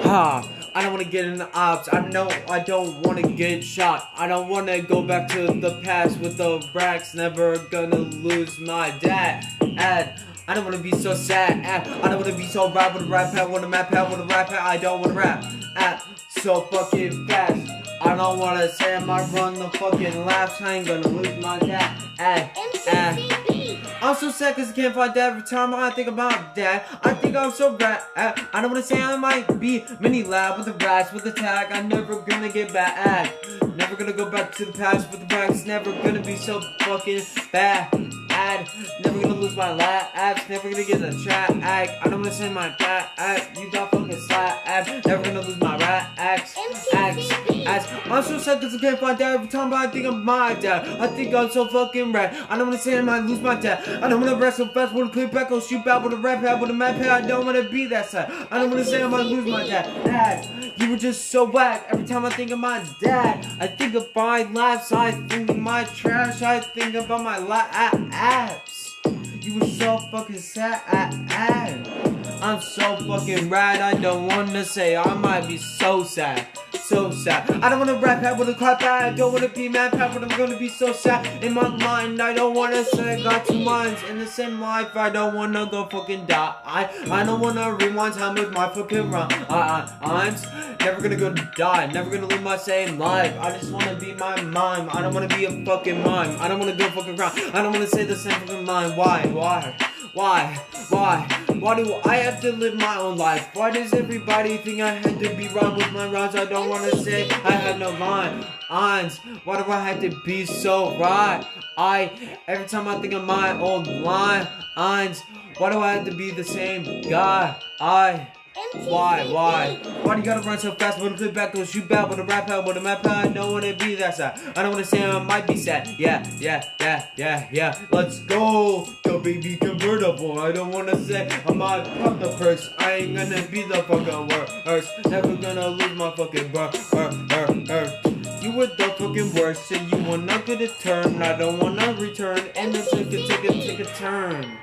Ha! I don't wanna get in the ops. I know I don't wanna get shot. I don't wanna go back to the past with the racks. Never gonna lose my dad. I don't wanna be so sad. I don't wanna be so rap with a rap pad, with a map pad, with a rap pad. I don't wanna rap. So fucking fast. I don't wanna say I might run the fucking laps. I ain't gonna lose my dad. I'm so sad cause I can't find dad. Every time I think about dad, I think I'm so bad. I don't wanna say I might be mini lab with the rats, with the tag. I'm never gonna get back. Never gonna go back to the past with the racks. Never gonna be so fucking bad. Never gonna lose my labs. Never gonna get a trap. I don't wanna say my back. You got fucking slap. Never gonna lose my racks. I'm so sad cause I can't find dad. Every time I think of my dad, I think I'm so fucking rad. I don't wanna say I might lose my dad. I don't wanna rest so fast with a clear back or shoot out with a rap pad, with a map pad. I don't wanna be that sad. I don't wanna say I might lose my dad. You were just so whack. Every time I think of my dad, I think of my lives. I think of my trash. I think about my abs. You were so fucking sad. I'm so fucking rad. I don't wanna say I might be so sad. So sad. I don't wanna rap pad with a clap pad. I don't wanna be mad pad, but I'm gonna be so sad. In my mind, I don't wanna say I got 2 minds in the same life. I don't wanna go fucking die. I don't wanna rewind time with my fucking rhyme. I'm never gonna go die. Never gonna live my same life. I just wanna be my mime. I don't wanna be a fucking mime. I don't wanna go fucking rhyme. I don't wanna say the same fucking line. Why do I have to live my own life? Why does everybody think I had to be right with my rhymes? I don't wanna say I had no lines. Why do I have to be so right? Every time I think of my own lines, why do I have to be the same guy? Why do you gotta run so fast? When I clip back, go shoot back with a rap pad, with a map pad. I don't wanna be that sad. I don't wanna say I might be sad. Yeah. Let's go, the baby convertible. I don't wanna say I might pop the purse. I ain't gonna be the fucking worst. Never gonna lose my fucking You were the fucking worst, and you will not get a turn. I don't wanna return, and it's take a turn.